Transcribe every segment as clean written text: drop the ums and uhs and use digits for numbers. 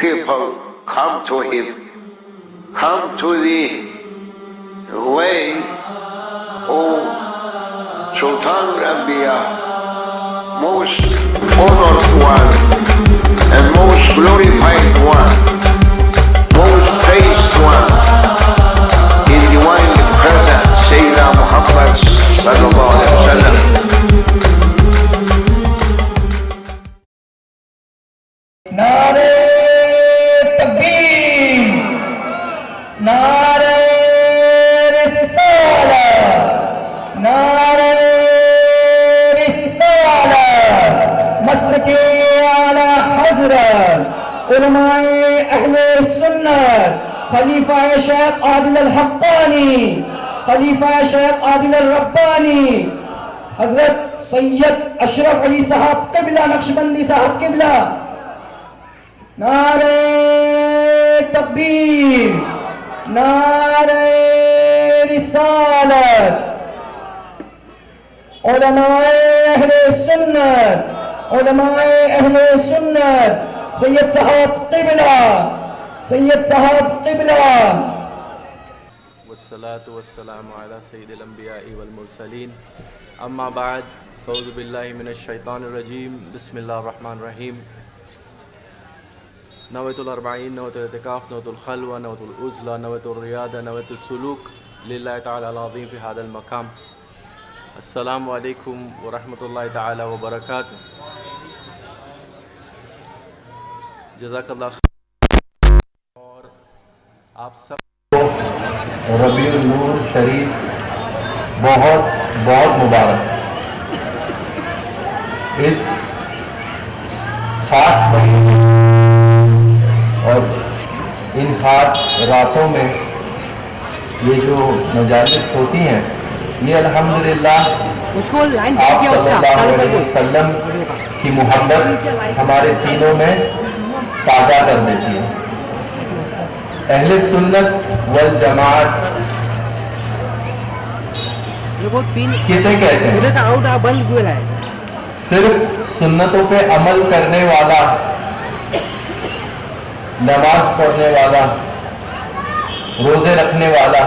people come to him, come to the way of Sultan al-Anbiya, most honored one and most glorified one, most praised one, in divine presence, Sayyidina Muhammad sallallahu alaihi wasallam. نعرے تکبیر، نعرے رسالت، نعرے رسالت، مسلک اعلی حضرت علماء اہل سنت، خلیفہ شیخ عادل الحقانی، خلیفہ شیخ عادل الربانی، حضرت سید اشرف علی صاحب قبلہ نقشبندی صاحب قبلہ، نعرہ تکبیر، نعرہ رسالت، علماء اہل سنت، علماء اہل سنت، سید صاحب قبلہ، سید صاحب قبلہ. والصلاة والسلام على سید الانبیاء والمرسلین، اما بعد، فاعوذ باللہ من الشیطان الرجیم، بسم اللہ الرحمن الرحیم. نویت الاربعین، نویت الاعتکاف، نویت الخلوہ، نویت العزلہ، نویت الریادہ، نویت السلوک للہ تعالی العظیم فی هذا المقام. السلام علیکم ورحمۃ اللہ تعالی وبرکاتہ. جزاک اللہ خیر. اور آپ سب ربیع النور شریف بہت بہت مبارک. اس خاص مہینے اور ان خاص راتوں میں یہ جو مجالس ہوتی ہیں، یہ الحمدللہ آپ صلی اللہ علیہ وسلم کی محبت ہمارے سینوں میں تازہ کر دیتی ہے. اہل سنت والجماعت کسے کہتے ہیں؟ صرف سنتوں پہ عمل کرنے والا، نماز پڑھنے والا، روزے رکھنے والا،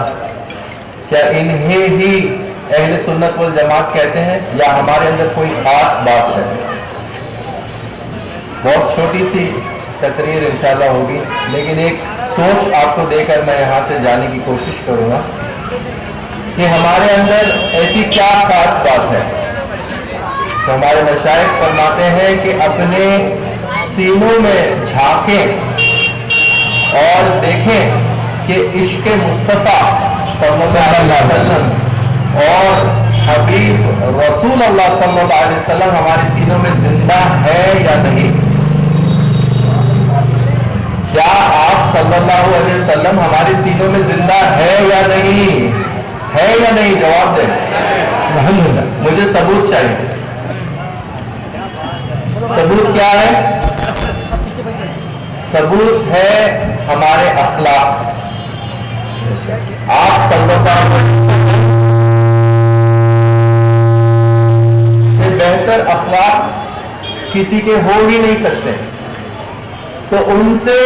کیا انہیں ہی اہل سنت والجماعت کہتے ہیں، یا ہمارے اندر کوئی خاص بات ہے؟ بہت چھوٹی سی تقریر انشاءاللہ ہوگی، لیکن ایک سوچ آپ کو دے کر میں یہاں سے جانے کی کوشش کروں گا کہ ہمارے اندر ایسی کیا خاص بات ہے. تو ہمارے مشائخ فرماتے ہیں کہ اپنے سینوں میں جھانکیں اور دیکھیں کہ عشق مصطفیٰ صلی اللہ علیہ وسلم اور حبیب رسول اللہ صلی اللہ علیہ وسلم ہمارے سینوں میں زندہ ہے یا نہیں. کیا آپ صلی اللہ علیہ وسلم ہمارے سینوں میں زندہ ہے یا نہیں؟ ہے یا نہیں؟ جواب دیں. مجھے ثبوت چاہیے. ثبوت کیا ہے؟ ثبوت ہے ہمارے اخلاق. آپ صلی اللہ علیہ وسلم سے بہتر اخلاق کسی کے ہو ہی نہیں سکتے. تو ان سے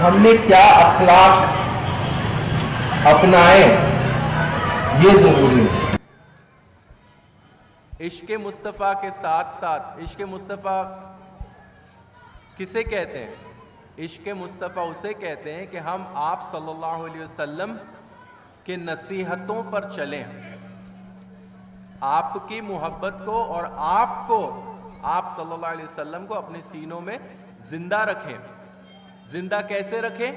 ہم نے کیا اخلاق اپنائے، یہ ضروری ہے. عشق مصطفیٰ کے ساتھ ساتھ عشق مصطفیٰ کسے کہتے ہیں؟ عشق مصطفیٰ اسے کہتے ہیں کہ ہم آپ صلی اللہ علیہ وسلم کے نصیحتوں پر چلیں، آپ کی محبت کو اور آپ صلی اللہ علیہ وسلم کو اپنے سینوں میں زندہ رکھیں. زندہ کیسے رکھیں؟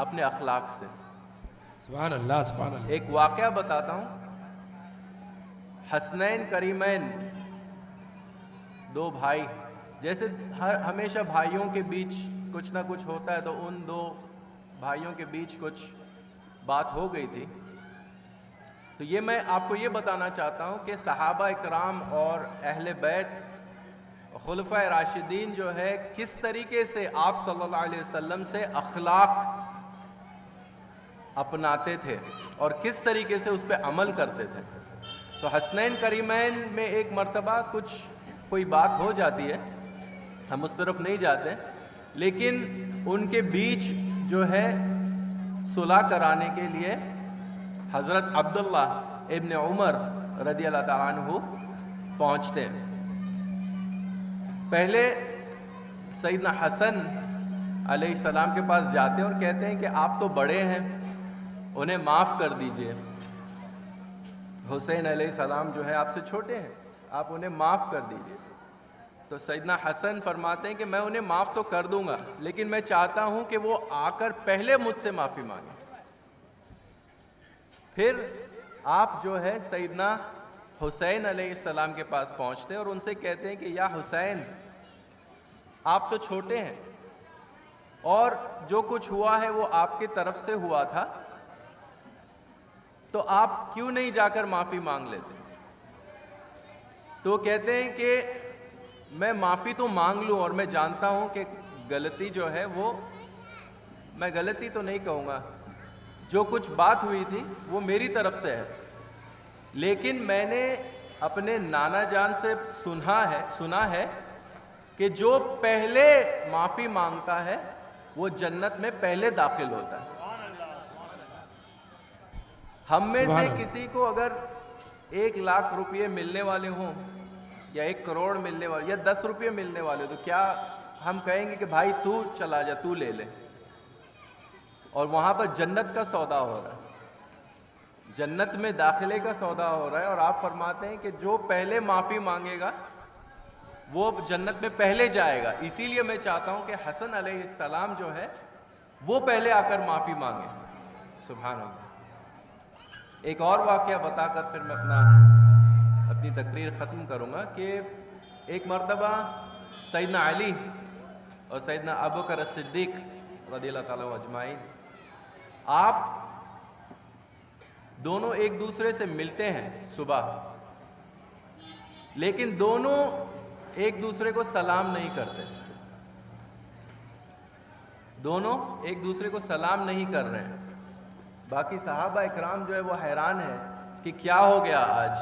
اپنے اخلاق سے. سبحان اللہ، سبحان اللہ. ایک واقعہ بتاتا ہوں. حسنین کریمین، دو بھائی، جیسے ہمیشہ بھائیوں کے بیچ کچھ نہ کچھ ہوتا ہے، تو ان دو بھائیوں کے بیچ کچھ بات ہو گئی تھی. تو یہ میں آپ کو یہ بتانا چاہتا ہوں کہ صحابہ اکرام اور اہل بیت خلفائے راشدین جو ہے کس طریقے سے آپ صلی اللہ علیہ وسلم سے اخلاق اپناتے تھے اور کس طریقے سے اس پہ عمل کرتے تھے. تو حسنین کریمین میں ایک مرتبہ کوئی بات ہو جاتی ہے، ہم اس طرف نہیں جاتے. لیکن ان کے بیچ جو ہے صلح کرانے کے لیے حضرت عبداللہ ابن عمر رضی اللہ تعالیٰ عنہ پہنچتے ہیں. پہلے سیدنا حسن علیہ السلام کے پاس جاتے ہیں اور کہتے ہیں کہ آپ تو بڑے ہیں, انہیں معاف کر دیجئے. حسین علیہ السلام جو ہے آپ سے چھوٹے ہیں, آپ انہیں معاف کر دیجئے. تو سیدنا حسن فرماتے ہیں کہ میں انہیں معاف تو کر دوں گا, لیکن میں چاہتا ہوں کہ وہ آ کر پہلے مجھ سے معافی مانگیں. پھر آپ جو ہے سیدنا حسین علیہ السلام کے پاس پہنچتے ہیں اور ان سے کہتے ہیں کہ یا حسین, آپ تو چھوٹے ہیں اور جو کچھ ہوا ہے وہ آپ کی طرف سے ہوا تھا, تو آپ کیوں نہیں جا کر معافی مانگ لیتے؟ تو کہتے ہیں کہ میں معافی تو مانگ لوں اور میں جانتا ہوں کہ غلطی جو ہے وہ, میں غلطی تو نہیں کہوں گا, جو کچھ بات ہوئی تھی وہ میری طرف سے ہے, لیکن میں نے اپنے نانا جان سے سنا ہے کہ جو پہلے معافی مانگتا ہے وہ جنت میں پہلے داخل ہوتا ہے. ہم میں سے کسی کو اگر 1,00,000 روپے ملنے والے ہوں یا 1 کروڑ ملنے والے یا 10 روپے ملنے والے, تو کیا ہم کہیں گے کہ بھائی تو چلا جا, تو لے لے؟ اور وہاں پر جنت کا سودا ہو رہا ہے, جنت میں داخلے کا سودا ہو رہا ہے, اور آپ فرماتے ہیں کہ جو پہلے معافی مانگے گا وہ جنت میں پہلے جائے گا. اسی لیے میں چاہتا ہوں کہ حسن علیہ السلام جو ہے وہ پہلے آ کر معافی مانگے. سبحان اللہ. ایک اور واقعہ بتا کر پھر میں اپنی تقریر ختم کروں گا کہ ایک مرتبہ سیدنا علی اور سیدنا ابوبکر الصدیق رضی اللہ تعالیٰ اجمعین, آپ دونوں ایک دوسرے سے ملتے ہیں صبح, لیکن دونوں ایک دوسرے کو سلام نہیں کرتے. دونوں ایک دوسرے کو سلام نہیں کر رہے ہیں. باقی صحابہ اکرام جو ہے وہ حیران ہے کہ کیا ہو گیا آج,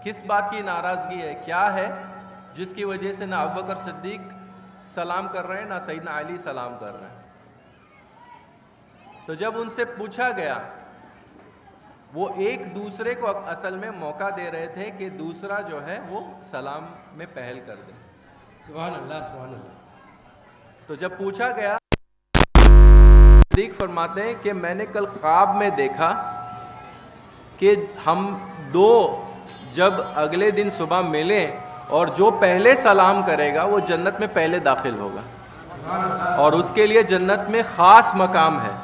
کس بات کی ناراضگی ہے, کیا ہے جس کی وجہ سے نہ ابوبکر صدیق سلام کر رہے ہیں نہ سیدنا علی سلام کر رہے ہیں. تو جب ان سے پوچھا گیا, وہ ایک دوسرے کو اصل میں موقع دے رہے تھے کہ دوسرا جو ہے وہ سلام میں پہل کر دے. سبحان اللہ سبحان اللہ. تو جب پوچھا گیا, صدیق فرماتے ہیں کہ میں نے کل خواب میں دیکھا کہ ہم دو جب اگلے دن صبح ملیں اور جو پہلے سلام کرے گا وہ جنت میں پہلے داخل ہوگا, اور اس کے لیے جنت میں خاص مقام ہے.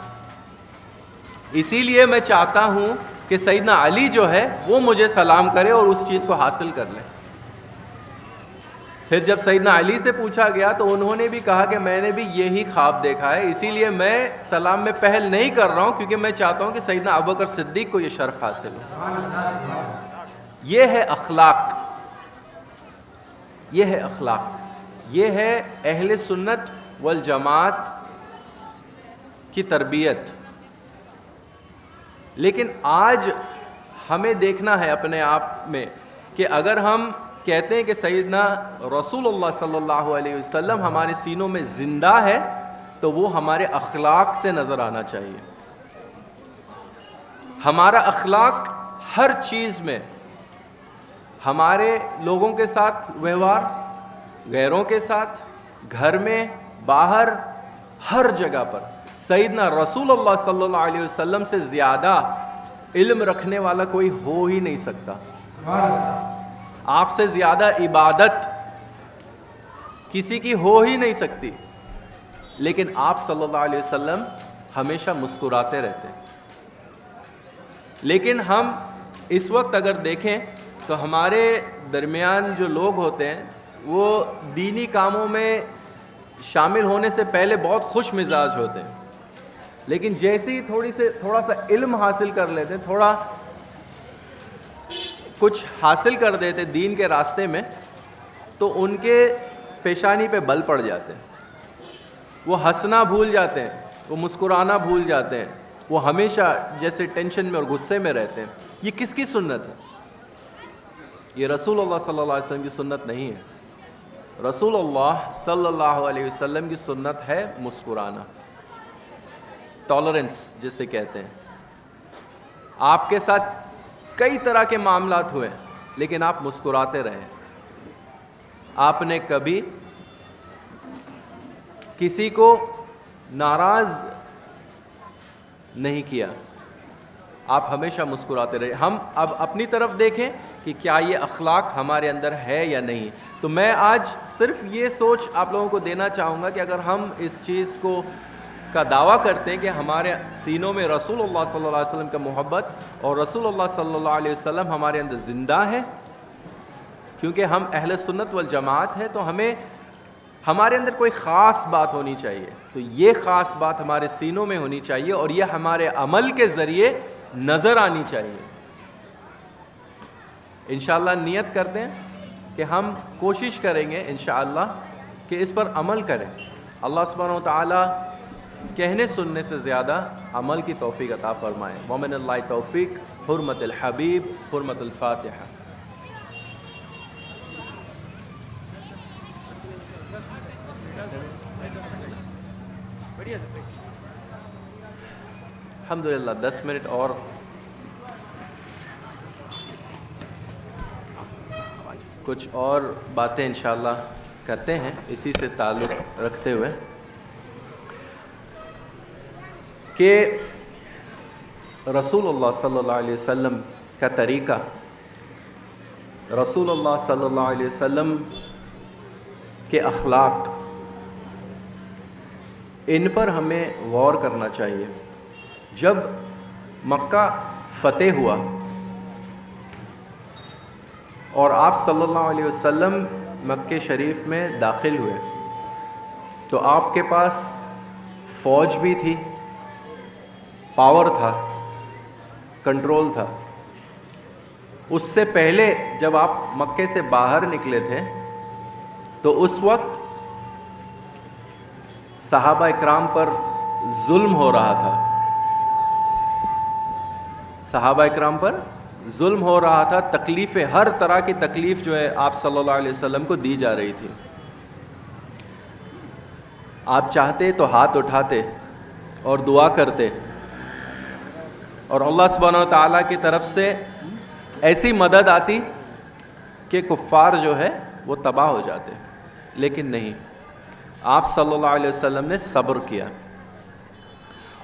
اسی لیے میں چاہتا ہوں کہ سیدنا علی جو ہے وہ مجھے سلام کرے اور اس چیز کو حاصل کر لے. پھر جب سیدنا علی سے پوچھا گیا تو انہوں نے بھی کہا کہ میں نے بھی یہی خواب دیکھا ہے, اسی لیے میں سلام میں پہل نہیں کر رہا ہوں کیونکہ میں چاہتا ہوں کہ سیدنا ابوبکر صدیق کو یہ شرف حاصل ہو. یہ ہے اخلاق, یہ ہے اخلاق, یہ ہے اہل سنت والجماعت کی تربیت. لیکن آج ہمیں دیکھنا ہے اپنے آپ میں کہ اگر ہم کہتے ہیں کہ سیدنا رسول اللہ صلی اللہ علیہ وسلم ہمارے سینوں میں زندہ ہے, تو وہ ہمارے اخلاق سے نظر آنا چاہیے. ہمارا اخلاق ہر چیز میں, ہمارے لوگوں کے ساتھ ویوہار, غیروں کے ساتھ, گھر میں, باہر, ہر جگہ پر سیدنا رسول اللہ صلی اللہ علیہ وسلم سے زیادہ علم رکھنے والا کوئی ہو ہی نہیں سکتا. آپ سے زیادہ عبادت کسی کی ہو ہی نہیں سکتی, لیکن آپ صلی اللہ علیہ وسلم ہمیشہ مسکراتے رہتے. لیکن ہم اس وقت اگر دیکھیں تو ہمارے درمیان جو لوگ ہوتے ہیں وہ دینی کاموں میں شامل ہونے سے پہلے بہت خوش مزاج ہوتے ہیں, لیکن جیسے ہی تھوڑا سا علم حاصل کر لیتے ہیں, تھوڑا کچھ حاصل کر دیتے دین کے راستے میں, تو ان کے پیشانی پہ بل پڑ جاتے ہیں. وہ ہنسنا بھول جاتے ہیں, وہ مسکرانا بھول جاتے ہیں, وہ ہمیشہ جیسے ٹینشن میں اور غصے میں رہتے ہیں. یہ کس کی سنت ہے؟ یہ رسول اللہ صلی اللہ علیہ وسلم کی سنت نہیں ہے. رسول اللہ صلی اللہ علیہ وسلم کی سنت ہے مسکرانا، ٹالرنس جسے کہتے ہیں. آپ کے ساتھ کئی طرح کے معاملات ہوئے لیکن آپ مسکراتے رہے. آپ نے کبھی کسی کو ناراض نہیں کیا، آپ ہمیشہ مسکراتے رہے. ہم اب اپنی طرف دیکھیں کہ کیا یہ اخلاق ہمارے اندر ہے یا نہیں. تو میں آج صرف یہ سوچ آپ لوگوں کو دینا چاہوں گا کہ اگر ہم اس چیز کو کا دعویٰ کرتے ہیں کہ ہمارے سینوں میں رسول اللہ صلی اللہ علیہ وسلم کا محبت اور رسول اللہ صلی اللہ علیہ وسلم ہمارے اندر زندہ ہے، کیونکہ ہم اہل سنت والجماعت ہیں، تو ہمارے اندر کوئی خاص بات ہونی چاہیے. تو یہ خاص بات ہمارے سینوں میں ہونی چاہیے اور یہ ہمارے عمل کے ذریعے نظر آنی چاہیے. انشاءاللہ نیت کرتے ہیں کہ ہم کوشش کریں گے انشاءاللہ کہ اس پر عمل کریں. اللہ سبحانہ و تعالی کہنے سننے سے زیادہ عمل کی توفیق عطا فرمائے. ومن اللہ توفیق، حرمت الحبیب، حرمت الفاتحہ. الحمدللہ 10 منٹ اور کچھ اور باتیں انشاءاللہ کرتے ہیں اسی سے تعلق رکھتے ہوئے کہ رسول اللہ صلی اللہ علیہ وسلم کا طریقہ، رسول اللہ صلی اللہ علیہ وسلم کے اخلاق، ان پر ہمیں غور کرنا چاہیے. جب مکہ فتح ہوا اور آپ صلی اللہ علیہ وسلم مکہ شریف میں داخل ہوئے تو آپ کے پاس فوج بھی تھی، پاور تھا، کنٹرول تھا. اس سے پہلے جب آپ مکے سے باہر نکلے تھے تو اس وقت صحابہ اکرام پر ظلم ہو رہا تھا، صحابہ اکرام پر ظلم ہو رہا تھا، تکلیفیں، ہر طرح کی تکلیف جو ہے آپ صلی اللہ علیہ وسلم کو دی جا رہی تھی. آپ چاہتے تو ہاتھ اٹھاتے اور دعا کرتے اور اللہ سبحانہ و تعالیٰ کی طرف سے ایسی مدد آتی کہ کفار جو ہے وہ تباہ ہو جاتے، لیکن نہیں، آپ صلی اللہ علیہ وسلم نے صبر کیا.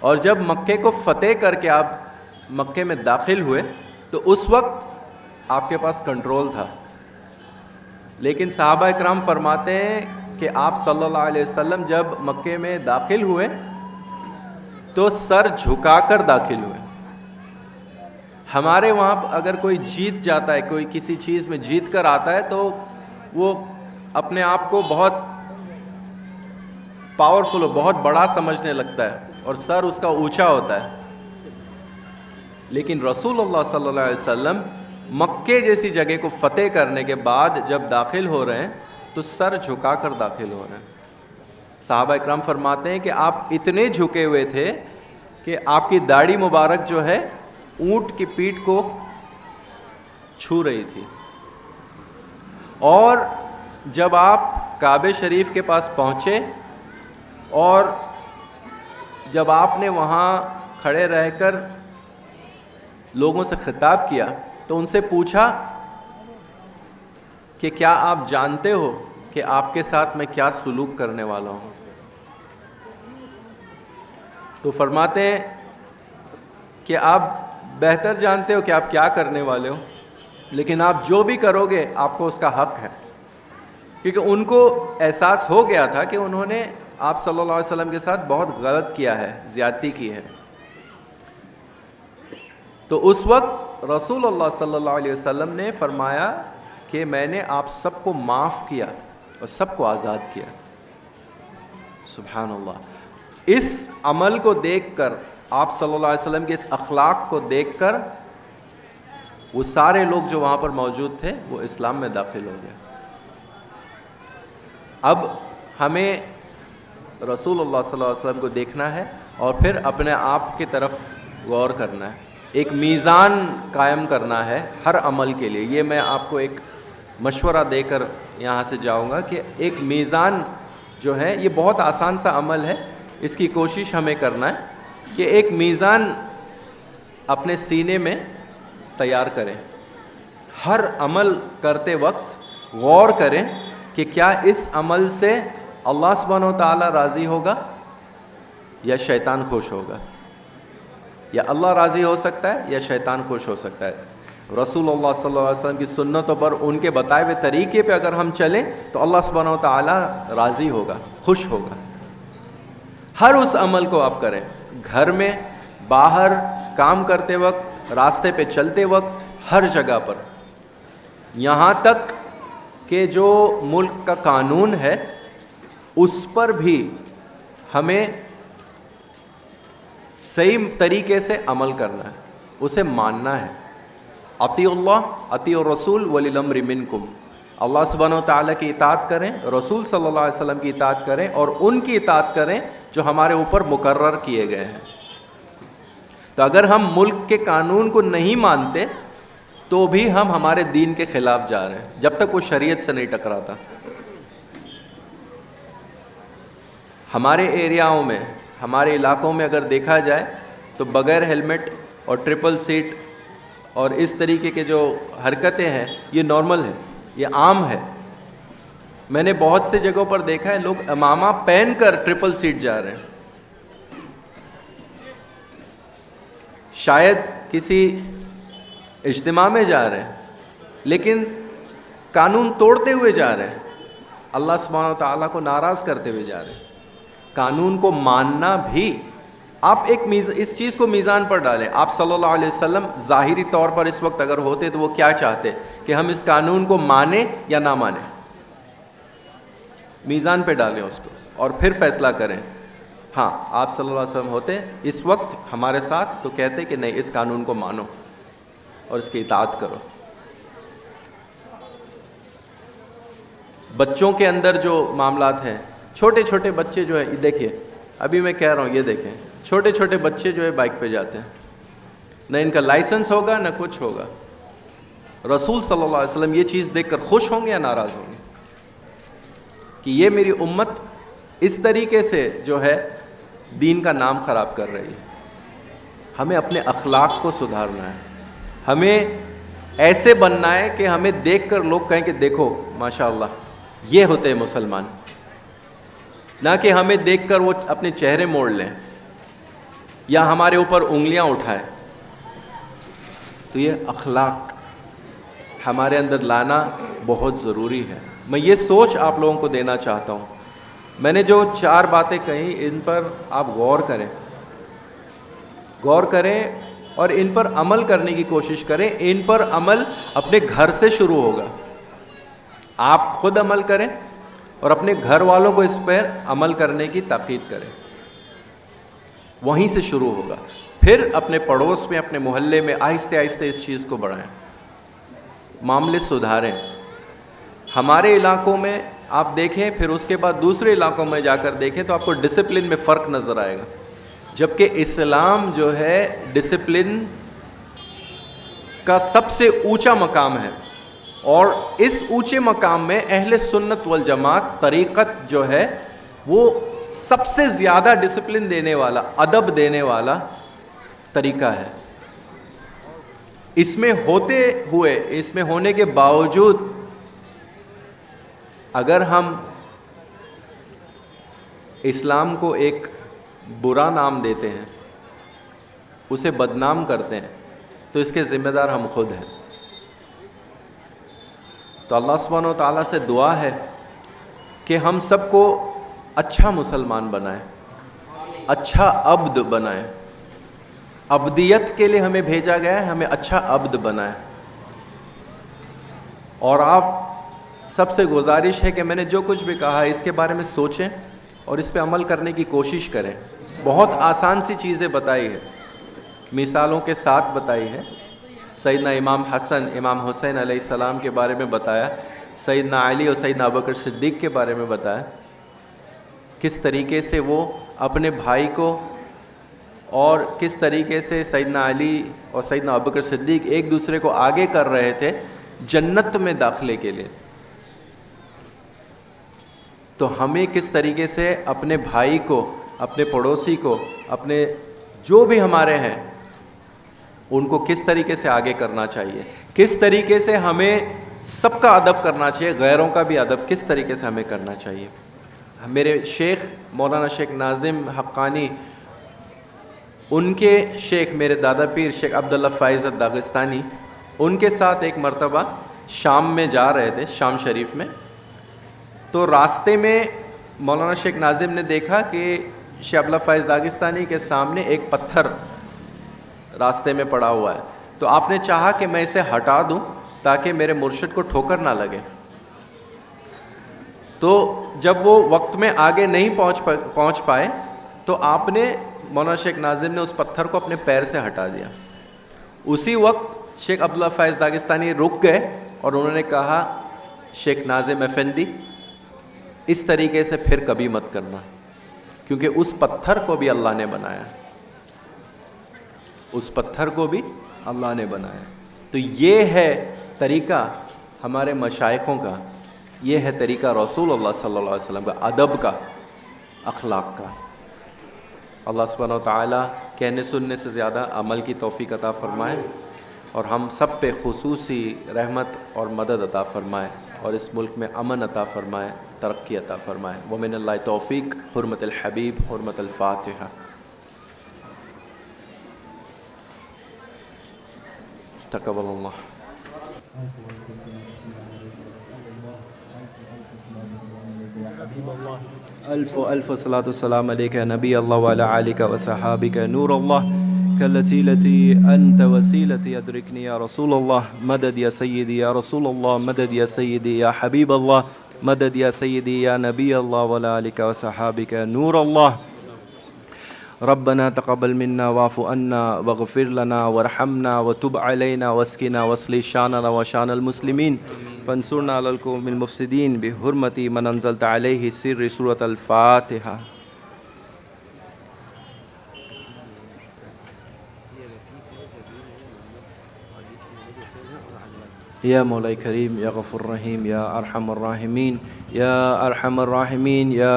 اور جب مکے کو فتح کر کے آپ مکے میں داخل ہوئے تو اس وقت آپ کے پاس کنٹرول تھا، لیکن صحابہ اکرام فرماتے ہیں کہ آپ صلی اللہ علیہ وسلم جب مکے میں داخل ہوئے تو سر جھکا کر داخل ہوئے. ہمارے وہاں اگر کوئی جیت جاتا ہے، کوئی کسی چیز میں جیت کر آتا ہے تو وہ اپنے آپ کو بہت پاورفل، بہت بڑا سمجھنے لگتا ہے اور سر اس کا اونچا ہوتا ہے. لیکن رسول اللہ صلی اللہ علیہ وسلم مکے جیسی جگہ کو فتح کرنے کے بعد جب داخل ہو رہے ہیں تو سر جھکا کر داخل ہو رہے ہیں. صحابہ اکرام فرماتے ہیں کہ آپ اتنے جھکے ہوئے تھے کہ آپ کی داڑھی مبارک جو ہے اونٹ کی پیٹھ کو چھو رہی تھی. اور جب آپ کعبہ شریف کے پاس پہنچے اور جب آپ نے وہاں کھڑے رہ کر لوگوں سے خطاب کیا تو ان سے پوچھا کہ کیا آپ جانتے ہو کہ آپ کے ساتھ میں کیا سلوک کرنے والا ہوں؟ تو فرماتے ہیں کہ آپ بہتر جانتے ہو کہ آپ کیا کرنے والے ہو، لیکن آپ جو بھی کرو گے آپ کو اس کا حق ہے. کیونکہ ان کو احساس ہو گیا تھا کہ انہوں نے آپ صلی اللہ علیہ وسلم کے ساتھ بہت غلط کیا ہے، زیادتی کی ہے. تو اس وقت رسول اللہ صلی اللہ علیہ وسلم نے فرمایا کہ میں نے آپ سب کو معاف کیا اور سب کو آزاد کیا. سبحان اللہ. اس عمل کو دیکھ کر، آپ صلی اللہ علیہ وسلم کے اس اخلاق کو دیکھ کر وہ سارے لوگ جو وہاں پر موجود تھے وہ اسلام میں داخل ہو گئے. اب ہمیں رسول اللہ صلی اللہ علیہ وسلم کو دیکھنا ہے اور پھر اپنے آپ کی طرف غور کرنا ہے، ایک میزان قائم کرنا ہے ہر عمل کے لیے. یہ میں آپ کو ایک مشورہ دے کر یہاں سے جاؤں گا کہ ایک میزان جو ہے یہ بہت آسان سا عمل ہے, اس کی کوشش ہمیں کرنا ہے کہ ایک میزان اپنے سینے میں تیار کریں. ہر عمل کرتے وقت غور کریں کہ کیا اس عمل سے اللہ سبحانہ و تعالیٰ راضی ہوگا یا شیطان خوش ہوگا. یا اللہ راضی ہو سکتا ہے یا شیطان خوش ہو سکتا ہے. رسول اللہ صلی اللہ علیہ وسلم کی سنتوں پر, ان کے بتائے ہوئے طریقے پہ اگر ہم چلیں تو اللہ سبحانہ و تعالیٰ راضی ہوگا, خوش ہوگا. ہر اس عمل کو آپ کریں, گھر میں, باہر, کام کرتے وقت, راستے پہ چلتے وقت, ہر جگہ پر. یہاں تک کہ جو ملک کا قانون ہے اس پر بھی ہمیں صحیح طریقے سے عمل کرنا ہے, اسے ماننا ہے. اطیع اللہ اطیع الرسول ولی الامر منکم. اللہ سبحانہ و تعالیٰ کی اطاعت کریں, رسول صلی اللہ علیہ وسلم کی اطاعت کریں, اور ان کی اطاعت کریں جو ہمارے اوپر مقرر کیے گئے ہیں. تو اگر ہم ملک کے قانون کو نہیں مانتے تو بھی ہم ہمارے دین کے خلاف جا رہے ہیں, جب تک وہ شریعت سے نہیں ٹکراتا. ہمارے ایریاؤں میں, ہمارے علاقوں میں اگر دیکھا جائے تو بغیر ہیلمٹ اور ٹرپل سیٹ اور اس طریقے کے جو حرکتیں ہیں یہ نارمل ہے, یہ عام ہے. میں نے بہت سے جگہوں پر دیکھا ہے لوگ امامہ پہن کر ٹرپل سیٹ جا رہے ہیں, شاید کسی اجتماع میں جا رہے ہیں لیکن قانون توڑتے ہوئے جا رہے ہیں, اللہ سبحانہ و تعالیٰ کو ناراض کرتے ہوئے جا رہے ہیں. قانون کو ماننا بھی, آپ ایک اس چیز کو میزان پر ڈالیں. آپ صلی اللہ علیہ وسلم ظاہری طور پر اس وقت اگر ہوتے تو وہ کیا چاہتے کہ ہم اس قانون کو مانیں یا نہ مانیں. میزان پہ ڈالیں اس کو اور پھر فیصلہ کریں. ہاں آپ صلی اللہ علیہ وسلم ہوتے اس وقت ہمارے ساتھ تو کہتے کہ نہیں, اس قانون کو مانو اور اس کی اطاعت کرو. بچوں کے اندر جو معاملات ہیں, چھوٹے چھوٹے بچے جو ہے, دیکھیے ابھی میں کہہ رہا ہوں, یہ دیکھیں چھوٹے چھوٹے بچے جو ہے بائک پہ جاتے ہیں, نہ ان کا لائسنس ہوگا نہ کچھ ہوگا. رسول صلی اللہ علیہ وسلم یہ چیز دیکھ کر خوش ہوں گے یا ناراض ہوں گے کہ یہ میری امت اس طریقے سے جو ہے دین کا نام خراب کر رہی ہے. ہمیں اپنے اخلاق کو سدھارنا ہے, ہمیں ایسے بننا ہے کہ ہمیں دیکھ کر لوگ کہیں کہ دیکھو ماشاء اللہ یہ ہوتے ہیں مسلمان, نہ کہ ہمیں دیکھ کر وہ اپنے چہرے موڑ لیں یا ہمارے اوپر انگلیاں اٹھائیں. تو یہ اخلاق ہمارے اندر لانا بہت ضروری ہے. میں یہ سوچ آپ لوگوں کو دینا چاہتا ہوں. میں نے جو 4 باتیں کہیں ان پر آپ غور کریں اور ان پر عمل کرنے کی کوشش کریں. ان پر عمل اپنے گھر سے شروع ہوگا. آپ خود عمل کریں اور اپنے گھر والوں کو اس پر عمل کرنے کی تاکید کریں, وہیں سے شروع ہوگا. پھر اپنے پڑوس میں, اپنے محلے میں آہستہ آہستہ اس چیز کو بڑھائیں, معاملے سدھاریں. ہمارے علاقوں میں آپ دیکھیں, پھر اس کے بعد دوسرے علاقوں میں جا کر دیکھیں تو آپ کو ڈسپلن میں فرق نظر آئے گا. جبکہ اسلام جو ہے ڈسپلن کا سب سے اونچا مقام ہے, اور اس اونچے مقام میں اہل سنت والجماعت طریقت جو ہے وہ سب سے زیادہ ڈسپلن دینے والا, ادب دینے والا طریقہ ہے. اس میں ہونے کے باوجود اگر ہم اسلام کو ایک برا نام دیتے ہیں, اسے بدنام کرتے ہیں, تو اس کے ذمہ دار ہم خود ہیں. تو اللہ سبحانہ و تعالیٰ سے دعا ہے کہ ہم سب کو اچھا مسلمان بنائیں, اچھا عبد بنائیں. عبدیت کے لیے ہمیں بھیجا گیا ہے, ہمیں اچھا عبد بنائیں. اور آپ سب سے گزارش ہے کہ میں نے جو کچھ بھی کہا اس کے بارے میں سوچیں اور اس پہ عمل کرنے کی کوشش کریں. بہت آسان سی چیزیں بتائی ہے, مثالوں کے ساتھ بتائی ہے. سیدنا امام حسن, امام حسین علیہ السلام کے بارے میں بتایا, سیدنا علی اور سیدنا ابوبکر صدیق کے بارے میں بتایا, کس طریقے سے وہ اپنے بھائی کو اور کس طریقے سے سیدنا علی اور سیدنا ابوبکر صدیق ایک دوسرے کو آگے کر رہے تھے جنت میں داخلے کے لیے. تو ہمیں کس طریقے سے اپنے بھائی کو، اپنے پڑوسی کو، اپنے جو بھی ہمارے ہیں ان کو کس طریقے سے آگے کرنا چاہیے، کس طریقے سے ہمیں سب کا ادب کرنا چاہیے، غیروں کا بھی ادب کس طریقے سے ہمیں کرنا چاہیے. میرے شیخ مولانا شیخ ناظم حقانی، ان کے شیخ میرے دادا پیر شیخ عبداللہ فائز داغستانی، ان کے ساتھ ایک مرتبہ شام میں جا رہے تھے، شام شریف میں. تو راستے میں مولانا شیخ ناظم نے دیکھا کہ شیخ عبداللہ فائز داغستانی کے سامنے ایک پتھر راستے میں پڑا ہوا ہے. تو آپ نے چاہا کہ میں اسے ہٹا دوں تاکہ میرے مرشد کو ٹھوکر نہ لگے. تو جب وہ وقت میں آگے نہیں پہنچ پائے تو آپ نے مولانا شیخ ناظم نے اس پتھر کو اپنے پیر سے ہٹا دیا. اسی وقت شیخ عبداللہ فائز داغستانی رک گئے اور انہوں نے کہا، شیخ ناظم افندی اس طریقے سے پھر کبھی مت کرنا، کیونکہ اس پتھر کو بھی اللہ نے بنایا، اس پتھر کو بھی اللہ نے بنایا. تو یہ ہے طریقہ ہمارے مشائخوں کا، یہ ہے طریقہ رسول اللہ صلی اللہ علیہ وسلم کا، ادب کا، اخلاق کا. اللہ سبحانہ و تعالیٰ کہنے سننے سے زیادہ عمل کی توفیق عطا فرمائے اور ہم سب پہ خصوصی رحمت اور مدد عطا فرمائے اور اس ملک میں امن عطا فرمائے، ترقی عطا فرمائے. ومن اللہ توفیق، حرمت الحبیب، حرمت الفاتحہ. تقبل اللہ. الف صلاۃ والسلام علیک نبی اللہ وعلی آلک وصحابک نور اللہ کاللتی انت وسیلتی ادرکنی یا رسول اللہ مدد یا سیدی یا رسول اللہ مدد یا سیدی یا حبیب اللہ مدد یا سیدی یا نبی اللہ وعلی آلک وصحابک نور اللہ. ربنا تقبل منا واعف عنا واغفر لنا وارحمنا وتب علينا واسقنا واصلح شاننا وشان المسلمين فانصرنا على القوم المفسدين بحرمة من انزلت عليه سر سورة الفاتحة. یا مولا کریم، یا غفور رحیم، یا ارحم الراحمین، یا ارحم الراحمین، یا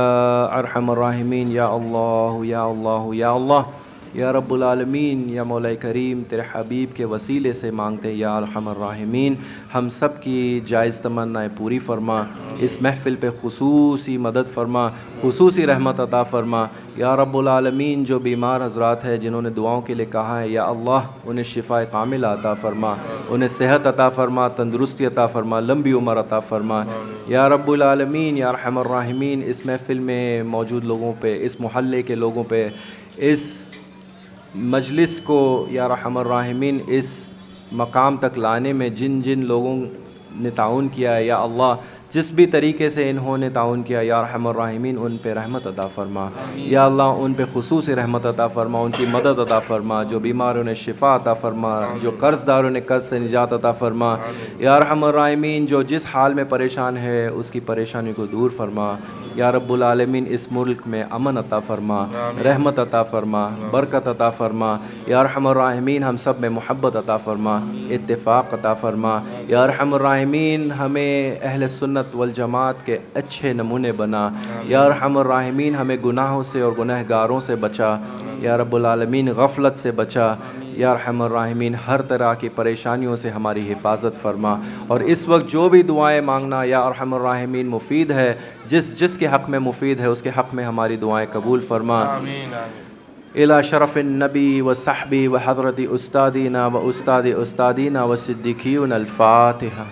ارحم الراحمین، یا اللہ یا اللہ یا اللہ یا رب العالمین. یا مولا کریم، تیرے حبیب کے وسیلے سے مانگتے ہیں یا ارحم الراحمین ہم سب کی جائز تمنائیں پوری فرما، اس محفل پہ خصوصی مدد فرما، خصوصی رحمت عطا فرما. یا رب العالمین، جو بیمار حضرات ہیں جنہوں نے دعاؤں کے لیے کہا ہے، یا اللہ انہیں شفاء کاملہ عطا فرما، انہیں صحت عطا فرما، تندرستی عطا فرما، لمبی عمر عطا فرما. یا رب العالمین، یا ارحم الراحمین، اس محفل میں موجود لوگوں پہ، اس محلے کے لوگوں پہ، اس مجلس کو یا رحم الراحمین اس مقام تک لانے میں جن جن لوگوں نے تعاون کیا ہے، یا اللہ جس بھی طریقے سے انہوں نے تعاون کیا، یا رحم الراحمین ان پہ رحمت عطا فرما. یا اللہ ان پہ خصوصی رحمت عطا فرما، ان کی مدد عطا فرما، جو بیماروں نے شفا عطا فرما، جو قرض داروں نے قرض سے نجات عطا فرما. یا رحم الراحمین، جو جس حال میں پریشان ہے اس کی پریشانی کو دور فرما. یا رب العالمین، اس ملک میں امن عطا فرما، رحمت عطا فرما، برکت عطا فرما. یا ارحم الراحمین، ہم سب میں محبت عطا فرما، اتفاق عطا فرما. یا ارحم الراحمین، ہمیں اہل سنت والجماعت کے اچھے نمونے بنا. یا ارحم الراحمین، ہمیں گناہوں سے اور گناہ گاروں سے بچا. یا رب العالمین، غفلت سے بچا. یا ارحم الراحمین، ہر طرح کی پریشانیوں سے ہماری حفاظت فرما. اور اس وقت جو بھی دعائیں مانگنا یا ارحم الراحمین مفید ہے، جس کے حق میں مفید ہے اس کے حق میں ہماری دعائیں قبول فرما. الى شرف النبی و صحبی و حضرت استادینا و استاد استادینا و صدیقیون. الفاتحہ.